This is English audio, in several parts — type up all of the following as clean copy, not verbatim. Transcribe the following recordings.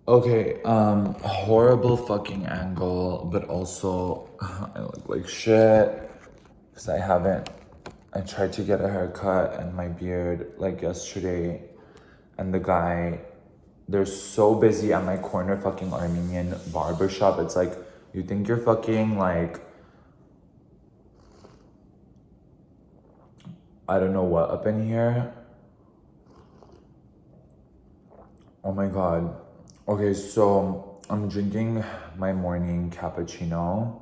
Okay, horrible fucking angle, but also I look like shit because I tried to get a haircut and my beard like yesterday, and the guy, they're so busy at my corner fucking Armenian barber shop. It's like, you think you're fucking like, I don't know what up in here. Oh my God. Okay, so I'm drinking my morning cappuccino.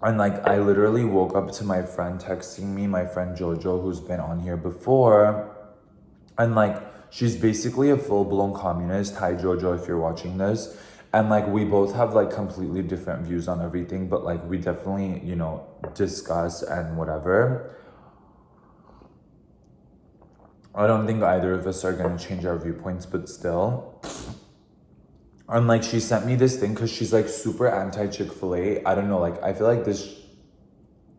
And like, I literally woke up to my friend texting me, my friend Jojo, who's been on here before. And like, she's basically a full-blown communist. Hi, Jojo, if you're watching this. And like, we both have like completely different views on everything, but like, we definitely, discuss and whatever. I don't think either of us are gonna change our viewpoints, but still. And like, she sent me this thing because she's like super anti-Chick-fil-A. I don't know, like, I feel like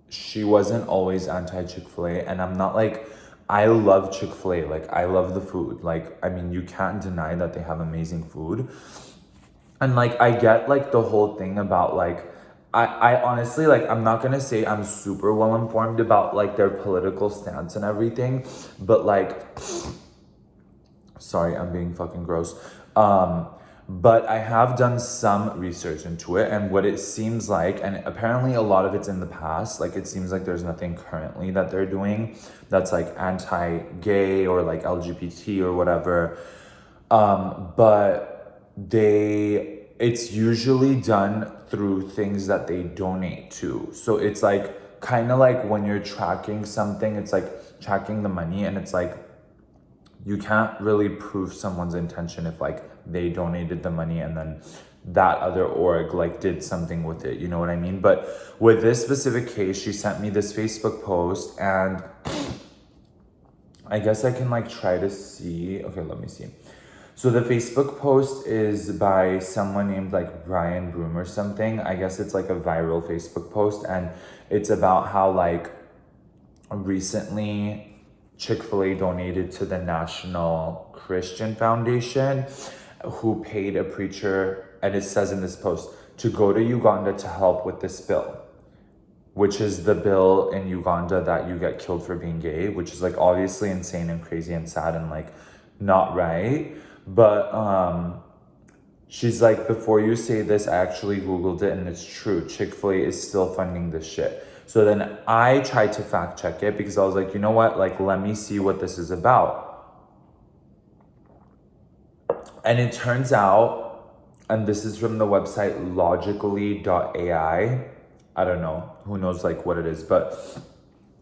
she wasn't always anti-Chick-fil-A, and I'm not like, I love Chick-fil-A, like, I love the food. Like, I mean, you can't deny that they have amazing food. And like, I get like the whole thing about like, I honestly, like, I'm not gonna say I'm super well informed about like their political stance and everything, but like, sorry, I'm being fucking gross. But I have done some research into it, and what it seems like, and apparently a lot of it's in the past, like it seems like there's nothing currently that they're doing that's like anti-gay or like LGBT or whatever. But it's usually done through things that they donate to. So it's like kind of like when you're tracking something, it's like tracking the money, and it's like, you can't really prove someone's intention if like they donated the money and then that other org like did something with it, you know what I mean? But with this specific case, she sent me this Facebook post, and I guess I can like try to see. Okay, let me see. So the Facebook post is by someone named like Brian Broom or something. I guess it's like a viral Facebook post, and it's about how like recently Chick-fil-A donated to the National Christian Foundation, who paid a preacher, and it says in this post, to go to Uganda to help with this bill, which is the bill in Uganda that you get killed for being gay, which is like obviously insane and crazy and sad and like not right. But she's like, before you say this, I actually Googled it and it's true. Chick-fil-A is still funding this shit. So then I tried to fact check it because I was like, you know what? Like, let me see what this is about. And it turns out, and this is from the website logically.ai. I don't know. Who knows like what it is, but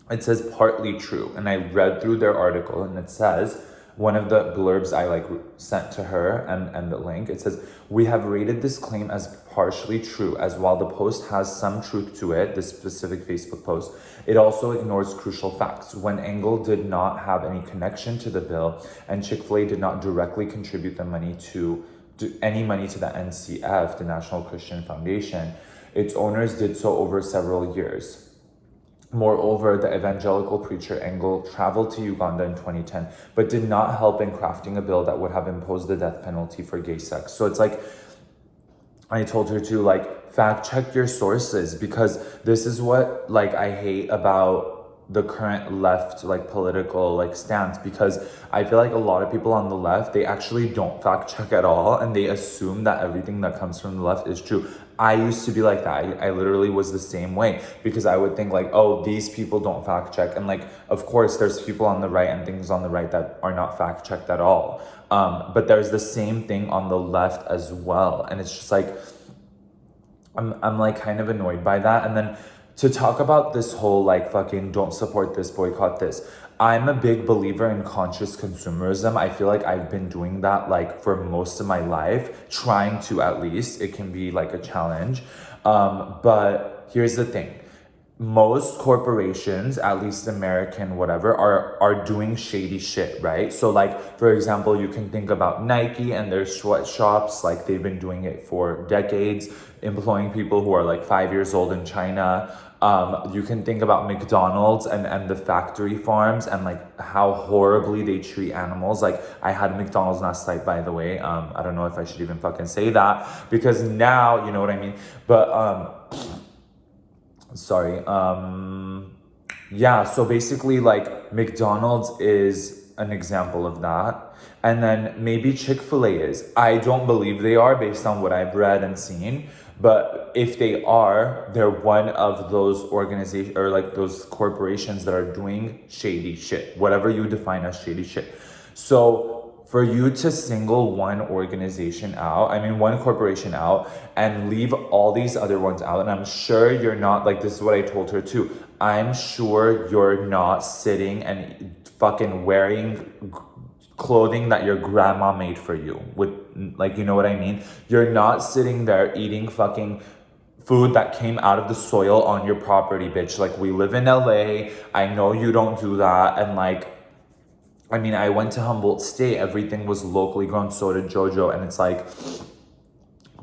it says partly true. And I read through their article, and it says, one of the blurbs I like sent to her, and the link, it says, we have rated this claim as partially true, as while the post has some truth to it, this specific Facebook post, it also ignores crucial facts. When Engel did not have any connection to the bill, and Chick-fil-A did not directly contribute the money to any money to the NCF, the National Christian Foundation, its owners did so over several years. Moreover, the evangelical preacher Engel traveled to Uganda in 2010, but did not help in crafting a bill that would have imposed the death penalty for gay sex. So it's like, I told her to like fact check your sources, because this is what like I hate about the current left like political like stance, because I feel like a lot of people on the left, they actually don't fact check at all, and they assume that everything that comes from the left is true. I used to be like that. I literally was the same way, because I would think like, oh, these people don't fact check, and like, of course there's people on the right and things on the right that are not fact checked at all, but there's the same thing on the left as well, and it's just like, I'm like kind of annoyed by that. And then to talk about this whole like fucking don't support this, boycott this, I'm a big believer in conscious consumerism. I feel like I've been doing that like for most of my life, trying to, at least. It can be like a challenge. But here's the thing. most corporations, at least American, whatever, are doing shady shit, right? So like, for example, you can think about Nike and their sweatshops. Like, they've been doing it for decades, employing people who are like 5 years old in China. You can think about McDonald's and the factory farms and like how horribly they treat animals. Like, I had McDonald's last night, by the way. I don't know if I should even fucking say that, because now, you know what I mean? But sorry. Yeah, so basically, like, McDonald's is an example of that. And then maybe Chick-fil-A is. I don't believe they are based on what I've read and seen. But if they are, they're one of those organizations or like those corporations that are doing shady shit, whatever you define as shady shit. So for you to single one organization out, I mean, one corporation out, and leave all these other ones out, and I'm sure you're not, like, this is what I told her too. I'm sure you're not sitting and fucking wearing clothing that your grandma made for you with, like, you know what I mean? You're not sitting there eating fucking food that came out of the soil on your property, bitch. Like, we live in LA. I know you don't do that. And like, I mean, I went to Humboldt State. Everything was locally grown. So did JoJo. And it's like,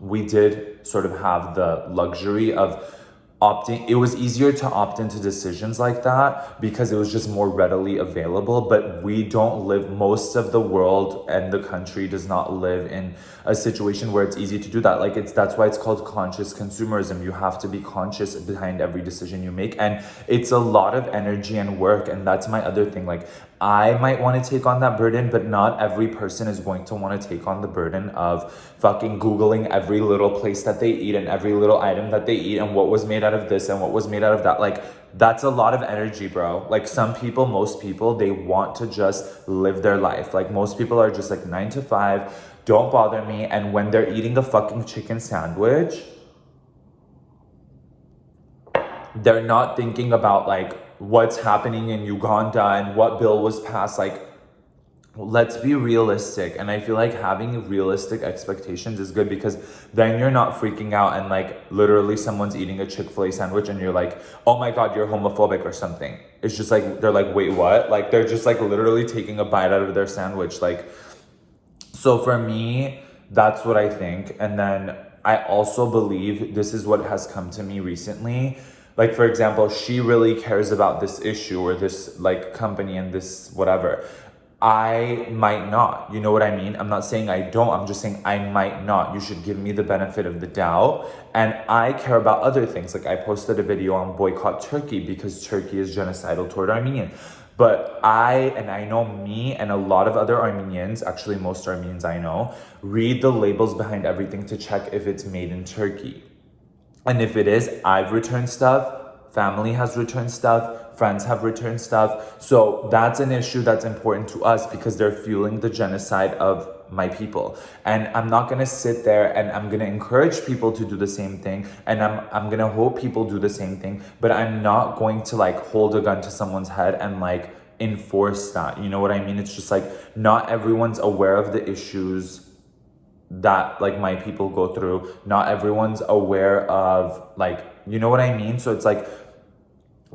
we did sort of have the luxury of opting. It was easier to opt into decisions like that because it was just more readily available. But we don't live, most of the world and the country does not live in a situation where it's easy to do that. Like, that's why it's called conscious consumerism. You have to be conscious behind every decision you make, and it's a lot of energy and work. And that's my other thing. Like, I might want to take on that burden, but not every person is going to want to take on the burden of fucking Googling every little place that they eat and every little item that they eat and what was made out of this and what was made out of that. Like, that's a lot of energy, bro. Like, some people, most people, they want to just live their life. Like, most people are just like 9 to 5, don't bother me. And when they're eating a fucking chicken sandwich, they're not thinking about like what's happening in Uganda and what bill was passed. Like, let's be realistic. And I feel like having realistic expectations is good, because then you're not freaking out and like literally someone's eating a Chick-fil-A sandwich and you're like, oh my God, you're homophobic or something. It's just like, they're like, wait, what? Like, they're just like literally taking a bite out of their sandwich. Like, so for me, that's what I think. And then I also believe, this is what has come to me recently. Like, for example, she really cares about this issue or this like company and this whatever. I might not, you know what I mean? I'm not saying I don't, I'm just saying I might not. You should give me the benefit of the doubt. And I care about other things. Like, I posted a video on Boycott Turkey because Turkey is genocidal toward Armenians. But I know me and a lot of other Armenians, actually most Armenians I know, read the labels behind everything to check if it's made in Turkey. And if it is, I've returned stuff, family has returned stuff, friends have returned stuff. So that's an issue that's important to us because they're fueling the genocide of my people. And I'm not gonna sit there and I'm gonna encourage people to do the same thing. And I'm gonna hope people do the same thing, but I'm not going to like hold a gun to someone's head and like enforce that. You know what I mean? It's just like, not everyone's aware of the issues that like my people go through. Not everyone's aware of, like, you know what I mean? So it's like,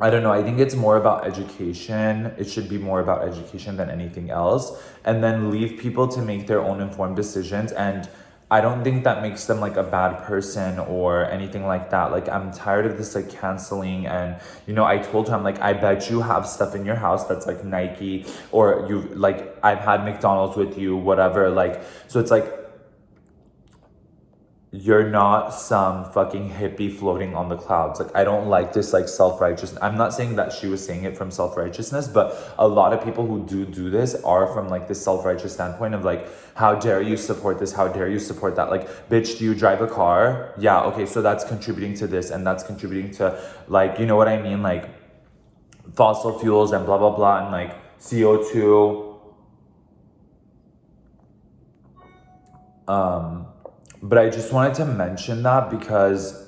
I don't know. I think it's more about education. It should be more about education than anything else. And then leave people to make their own informed decisions. And I don't think that makes them like a bad person or anything like that. Like, I'm tired of this like canceling. And, you know, I told her, I'm like, I bet you have stuff in your house that's like Nike, or you like, I've had McDonald's with you, whatever. Like, so it's like, you're not some fucking hippie floating on the clouds. Like, I don't like this like self-righteous. I'm not saying that she was saying it from self-righteousness, but a lot of people who do this are from like this self-righteous standpoint of like, how dare you support this? How dare you support that? Like, bitch, do you drive a car? Yeah, okay, so that's contributing to this and that's contributing to, like, you know what I mean? Like, fossil fuels and blah, blah, blah, and like CO2. But I just wanted to mention that because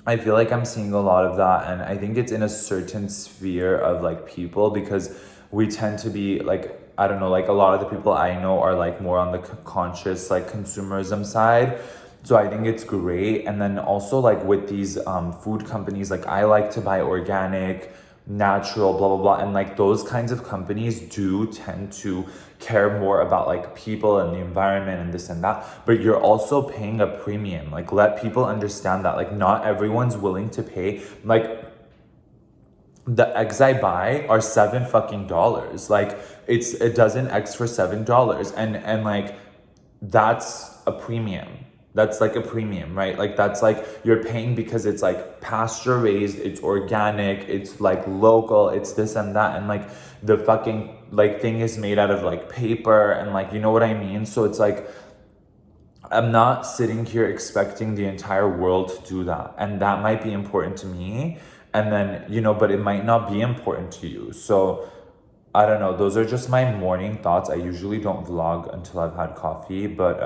I feel like I'm seeing a lot of that, and I think it's in a certain sphere of like people, because we tend to be like, I don't know, like a lot of the people I know are like more on the conscious like consumerism side, So I think it's great. And then also like with these food companies, like I like to buy organic, natural, blah, blah, blah. And like those kinds of companies do tend to care more about like people and the environment and this and that. But you're also paying a premium. Like let people understand that like not everyone's willing to pay. Like the eggs I buy are $7 fucking. Like it's a dozen eggs for $7. And like that's a premium. That's like a premium, right? Like that's like you're paying because it's like pasture raised, it's organic, it's like local, it's this and that. And like the fucking like thing is made out of like paper and like, you know what I mean? So it's like, I'm not sitting here expecting the entire world to do that. And that might be important to me. And then, you know, but it might not be important to you. So I don't know. Those are just my morning thoughts. I usually don't vlog until I've had coffee. But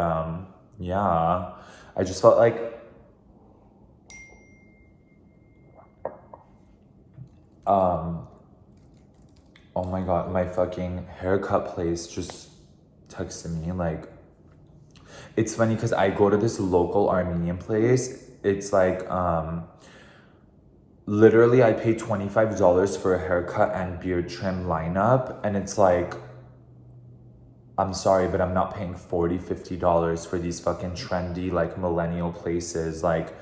yeah, I just felt like oh my God, my fucking haircut place just texted me like, it's funny because I go to this local Armenian place. It's like, literally I pay $25 for a haircut and beard trim lineup. And it's like, I'm sorry, but I'm not paying $40, $50 for these fucking trendy, like millennial places. Like,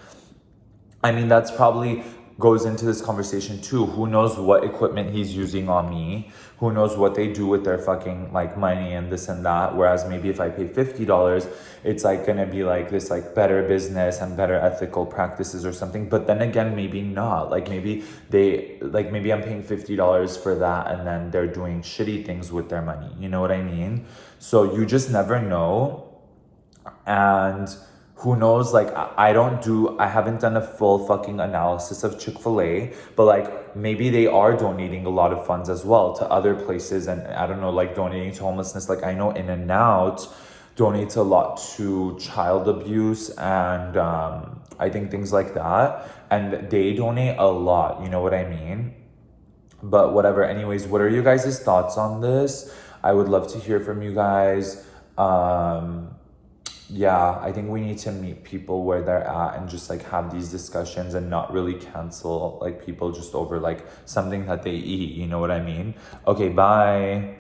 I mean, that's probably goes into this conversation too. Who knows what equipment he's using on me? Who knows what they do with their fucking like money and this and that? Whereas maybe if I pay $50, it's like gonna be like this like better business and better ethical practices or something. But then again, maybe not. Like maybe maybe I'm paying $50 for that and then they're doing shitty things with their money. You know what I mean? So you just never know. And who knows, like I haven't done a full fucking analysis of Chick-fil-A, but like maybe they are donating a lot of funds as well to other places. And I don't know, like donating to homelessness. Like I know In-N-Out donates a lot to child abuse and I think things like that. And they donate a lot, you know what I mean? But whatever, anyways, what are you guys' thoughts on this? I would love to hear from you guys. Yeah, I think we need to meet people where they're at and just like have these discussions and not really cancel like people just over like something that they eat, you know what I mean? Okay, bye.